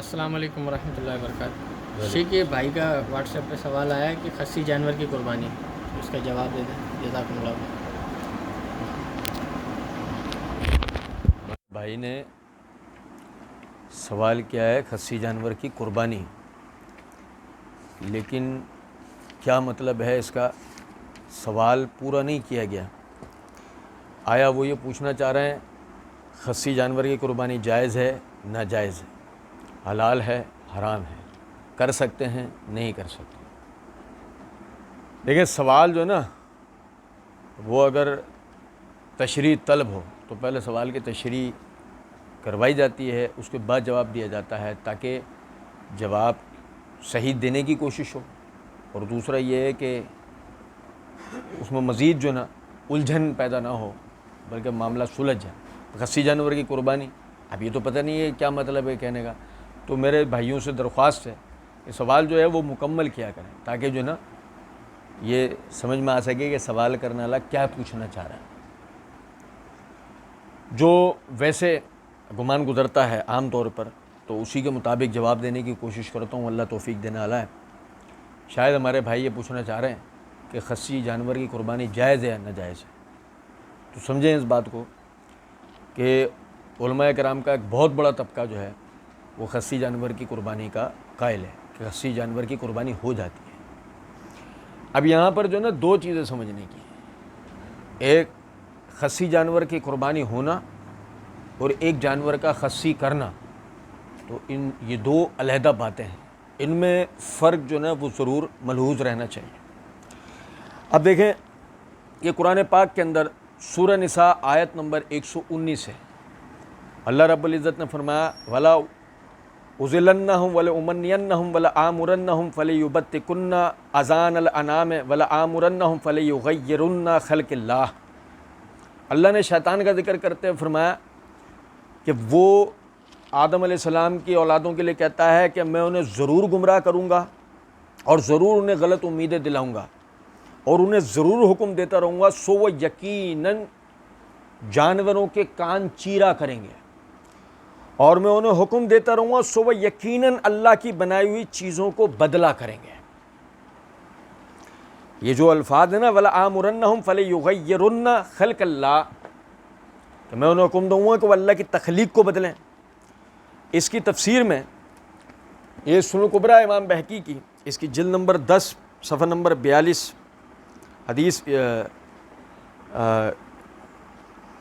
السلام علیکم ورحمۃ اللہ وبرکاتہ۔ شیخ یہ بھائی کا واٹس ایپ پہ سوال آیا ہے کہ خصی جانور کی قربانی، اس کا جواب دے دیں جزاکم اللہ خیر۔ بھائی نے سوال کیا ہے خصی جانور کی قربانی، لیکن کیا مطلب ہے اس کا؟ سوال پورا نہیں کیا گیا۔ آیا وہ یہ پوچھنا چاہ رہے ہیں خصی جانور کی قربانی جائز ہے ناجائز ہے، حلال ہے حرام ہے، کر سکتے ہیں نہیں کر سکتے؟ لیکن سوال جو ہے نا وہ اگر تشریح طلب ہو تو پہلے سوال کی تشریح کروائی جاتی ہے، اس کے بعد جواب دیا جاتا ہے تاکہ جواب صحیح دینے کی کوشش ہو، اور دوسرا یہ ہے کہ اس میں مزید جو نا الجھن پیدا نہ ہو بلکہ معاملہ سلجھ جائے۔ خصی جانور کی قربانی، اب یہ تو پتہ نہیں ہے کیا مطلب ہے کہنے کا، تو میرے بھائیوں سے درخواست ہے کہ سوال جو ہے وہ مکمل کیا کریں تاکہ جو نا یہ سمجھ میں آ سکے کہ سوال کرنے والا کیا پوچھنا چاہ رہا ہے۔ جو ویسے گمان گزرتا ہے عام طور پر تو اسی کے مطابق جواب دینے کی کوشش کرتا ہوں، اللہ توفیق دینے والا ہے۔ شاید ہمارے بھائی یہ پوچھنا چاہ رہے ہیں کہ خصی جانور کی قربانی جائز ہے یا ناجائز ہے، تو سمجھیں اس بات کو کہ علماء کرام کا ایک بہت بڑا طبقہ جو ہے وہ خصی جانور کی قربانی کا قائل ہے کہ خصی جانور کی قربانی ہو جاتی ہے۔ اب یہاں پر جو نا دو چیزیں سمجھنے کی ہیں، ایک خصی جانور کی قربانی ہونا اور ایک جانور کا خصی کرنا، تو یہ دو علیحدہ باتیں ہیں، ان میں فرق جو نا وہ ضرور ملحوظ رہنا چاہیے۔ اب دیکھیں یہ قرآن پاک کے اندر سورہ نساء آیت نمبر 119 ہے، اللہ رب العزت نے فرمایا وَلَا أُضِلَّنَّهُمْ وَلَأُمَنِّيَنَّهُمْ وَلَآمُرَنَّهُمْ فَلَيُبَتِّكُنَّ آذَانَ الْأَنْعَامِ وَلَآمُرَنَّهُمْ فَلَيُغَيِّرُنَّ خَلْقَ اللَّهِ۔ اللہ نے شیطان کا ذکر کرتے ہوئے فرمایا کہ وہ آدم علیہ السلام کی اولادوں کے لیے کہتا ہے کہ میں انہیں ضرور گمراہ کروں گا اور ضرور انہیں غلط امیدیں دلاؤں گا اور انہیں ضرور حکم دیتا رہوں گا، سو وہ یقیناً جانوروں کے کان چیرا کریں گے، اور میں انہیں حکم دیتا رہوں گا، سو وہ یقیناً اللہ کی بنائی ہوئی چیزوں کو بدلا کریں گے۔ یہ جو الفاظ ہیں نا وَلَآمُرَنَّهُمْ فَلَيُغَيِّرُنَّ خَلْقَ اللَّهِ، کہ میں انہیں حکم دوں گا کہ وہ اللہ کی تخلیق کو بدلیں۔ اس کی تفسیر میں یہ سنن کبریٰ امام بہقی کی، اس کی جلد نمبر 10 صفحہ نمبر 42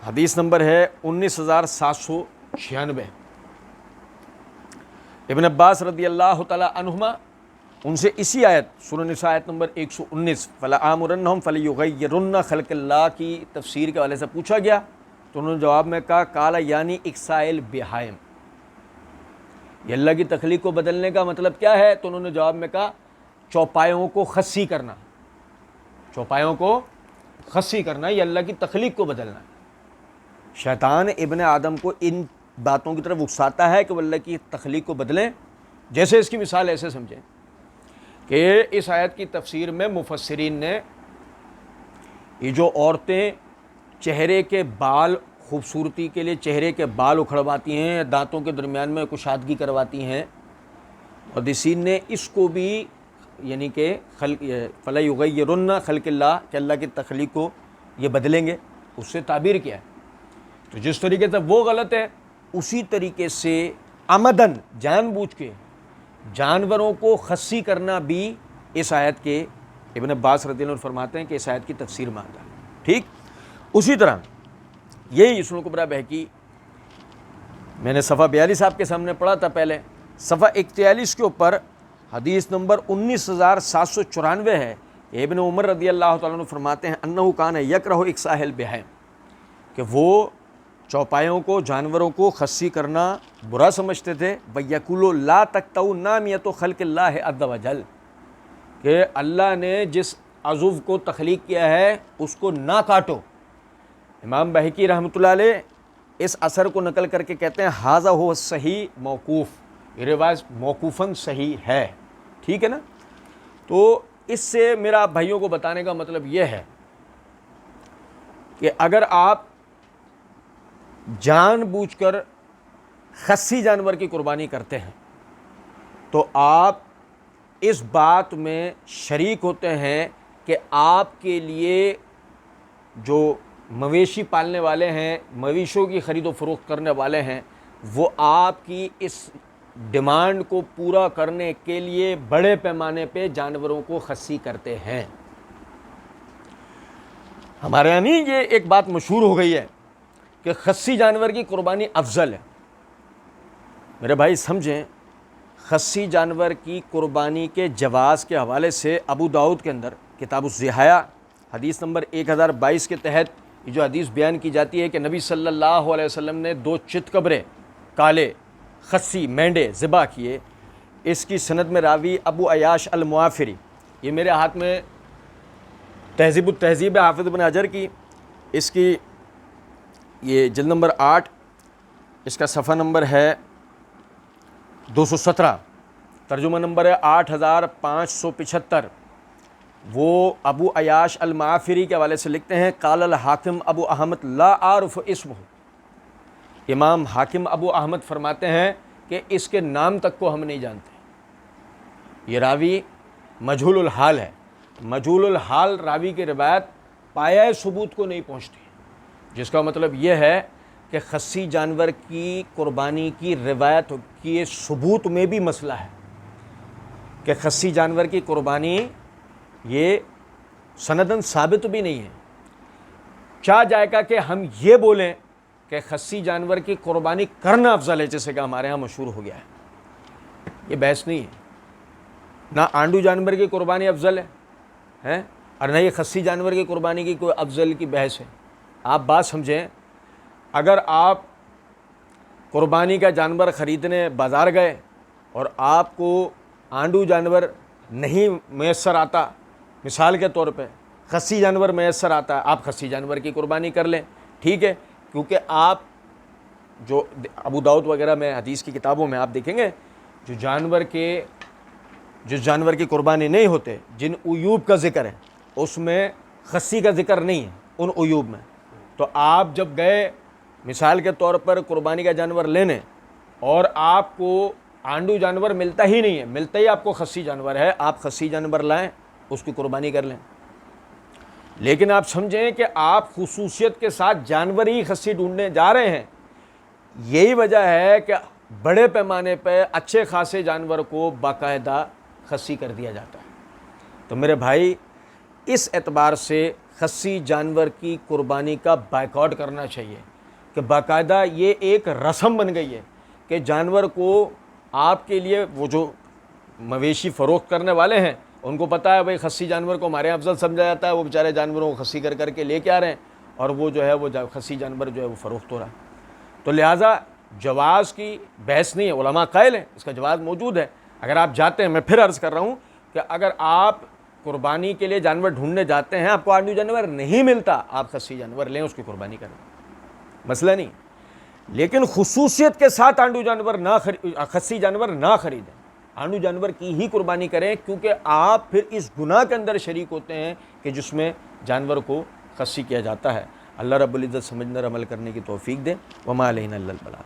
حدیث نمبر ہے 19796۔ ابن عباس رضی اللہ تعالی عنہما ان سے اسی آیت سورہ نساء آیت نمبر 119 فَلَآمُرَنَّهُمْ فَلَيُغَيِّرُنَّ خَلْقَ اللَّهِ کی تفسیر کے حوالے سے پوچھا گیا تو انہوں نے جواب میں کہا قال یعنی اکسائل بہائم، یہ اللہ کی تخلیق کو بدلنے کا مطلب کیا ہے؟ تو انہوں نے جواب میں کہا چوپایوں کو خصی کرنا، چوپایوں کو خصی کرنا، یہ اللہ کی تخلیق کو بدلنا ہے۔ شیطان ابن آدم کو ان باتوں کی طرف اکساتا ہے کہ وہ اللہ کی تخلیق کو بدلیں۔ جیسے اس کی مثال ایسے سمجھیں کہ اس آیت کی تفسیر میں مفسرین نے یہ جو عورتیں چہرے کے بال خوبصورتی کے لیے چہرے کے بال اکھڑواتی ہیں، دانتوں کے درمیان میں کشادگی کرواتی ہیں، محدثین نے اس کو بھی یعنی کہ فَلَيُغَيِّرُنَّ خَلْقَ اللَّهِ کہ اللہ کی تخلیق کو یہ بدلیں گے، اس سے تعبیر کیا ہے۔ تو جس طریقے سے وہ غلط ہے اسی طریقے سے عمدن جان بوجھ کے جانوروں کو خصی کرنا بھی اس آیت کے ابن عباس رضی اللہ عنہ فرماتے ہیں کہ اس آیت کی تفسیر میں آتا ہے۔ ٹھیک اسی طرح یہی سنن کبریٰ بہقی میں نے صفحہ 42 آپ کے سامنے پڑھا تھا پہلے، صفحہ 41 کے اوپر حدیث نمبر 19794 ہے۔ ابن عمر رضی اللہ تعالیٰ عنہ فرماتے ہیں انہ کان یکرہ اکساء البہائم، کہ وہ چوپایوں کو جانوروں کو خصی کرنا برا سمجھتے تھے۔ وَيَقُولُ لَا تَقْطَعُوا نَامِيَةَ خَلْقِ اللَّهِ عَزَّ وَجَلَّ، کہ اللہ نے جس عضو کو تخلیق کیا ہے اس کو نہ کاٹو۔ امام بہقی رحمۃ اللہ علیہ اس اثر کو نقل کر کے کہتے ہیں ھذا هو الصحیح موقوف، یہ روایت موقوفاً صحیح ہے۔ ٹھیک ہے نا؟ تو اس سے میرا بھائیوں کو بتانے کا مطلب یہ ہے کہ اگر آپ جان بوجھ کر خصی جانور کی قربانی کرتے ہیں تو آپ اس بات میں شریک ہوتے ہیں کہ آپ کے لیے جو مویشی پالنے والے ہیں، مویشوں کی خرید و فروخت کرنے والے ہیں، وہ آپ کی اس ڈیمانڈ کو پورا کرنے کے لیے بڑے پیمانے پہ جانوروں کو خصی کرتے ہیں۔ ہمارے یہاں نہیں یہ ایک بات مشہور ہو گئی ہے کہ خصی جانور کی قربانی افضل ہے۔ میرے بھائی سمجھیں، خصی جانور کی قربانی کے جواز کے حوالے سے ابو داؤد کے اندر کتاب الضحیہ حدیث نمبر 1022 کے تحت یہ جو حدیث بیان کی جاتی ہے کہ نبی صلی اللہ علیہ وسلم نے 2 چتکبرے کالے خصی مینڈے ذبح کیے۔ اس کی سند میں راوی ابو عیاش المعافری، یہ میرے ہاتھ میں تہذیب التہذیب ہے حافظ ابن حجر کی، اس کی یہ جلد نمبر 8، اس کا صفحہ نمبر ہے 217، ترجمہ نمبر ہے 8575۔ وہ ابو عیاش المعافری کے حوالے سے لکھتے ہیں قال الحاکم ابو احمد لا اعرف اسمہ، امام حاکم ابو احمد فرماتے ہیں کہ اس کے نام تک کو ہم نہیں جانتے۔ یہ راوی مجہول الحال ہے، مجہول الحال راوی کی روایت پایہ ثبوت کو نہیں پہنچتی، جس کا مطلب یہ ہے کہ خصی جانور کی قربانی کی روایت کی ثبوت میں بھی مسئلہ ہے کہ خصی جانور کی قربانی یہ سندن ثابت بھی نہیں ہے۔ چاہ جائے گا کہ ہم یہ بولیں کہ خصی جانور کی قربانی کرنا افضل ہے، جیسے کہ ہمارے ہاں مشہور ہو گیا ہے، یہ بحث نہیں ہے۔ نہ آنڈو جانور کی قربانی افضل ہے اور نہ یہ خصی جانور کی قربانی کی کوئی افضل کی بحث ہے۔ آپ بات سمجھیں، اگر آپ قربانی کا جانور خریدنے بازار گئے اور آپ کو آنڈو جانور نہیں میسر آتا، مثال کے طور پہ خصی جانور میسر آتا ہے، آپ خصی جانور کی قربانی کر لیں، ٹھیک ہے، کیونکہ آپ جو ابو داؤد وغیرہ میں حدیث کی کتابوں میں آپ دیکھیں گے جو جانور کی قربانی نہیں ہوتے، جن عیوب کا ذکر ہے اس میں خصی کا ذکر نہیں ہے ان عیوب میں، تو آپ جب گئے مثال کے طور پر قربانی کا جانور لینے اور آپ کو آنڈو جانور ملتا ہی نہیں ہے، ملتا ہی آپ کو خصی جانور ہے، آپ خصی جانور لائیں، اس کی قربانی کر لیں۔ لیکن آپ سمجھیں کہ آپ خصوصیت کے ساتھ جانور ہی خصی ڈھونڈنے جا رہے ہیں، یہی وجہ ہے کہ بڑے پیمانے پہ اچھے خاصے جانور کو باقاعدہ خصی کر دیا جاتا ہے۔ تو میرے بھائی اس اعتبار سے خصی جانور کی قربانی کا بائیکاٹ کرنا چاہیے کہ باقاعدہ یہ ایک رسم بن گئی ہے کہ جانور کو آپ کے لیے وہ جو مویشی فروخت کرنے والے ہیں ان کو پتہ ہے بھائی خصی جانور کو ہمارے یہاں افضل سمجھا جاتا ہے، وہ بیچارے جانوروں کو خصی کر کے لے کے آ رہے ہیں اور وہ جو ہے وہ خصی جانور جو ہے وہ فروخت ہو رہا ہے۔ تو لہٰذا جواز کی بحث نہیں ہے، علماء قائل ہیں اس کا جواز موجود ہے۔ اگر آپ جاتے ہیں، میں پھر عرض کر رہا ہوں کہ اگر آپ قربانی کے لیے جانور ڈھونڈنے جاتے ہیں، آپ کو آنڈو جانور نہیں ملتا، آپ خصی جانور لیں، اس کی قربانی کریں، مسئلہ نہیں۔ لیکن خصوصیت کے ساتھ خصی جانور نہ خریدیں، آنڈو جانور کی ہی قربانی کریں، کیونکہ آپ پھر اس گناہ کے اندر شریک ہوتے ہیں کہ جس میں جانور کو خصی کیا جاتا ہے۔ اللہ رب العزت سمجھنے اور عمل کرنے کی توفیق دے۔ وما علینا الا البلاغ۔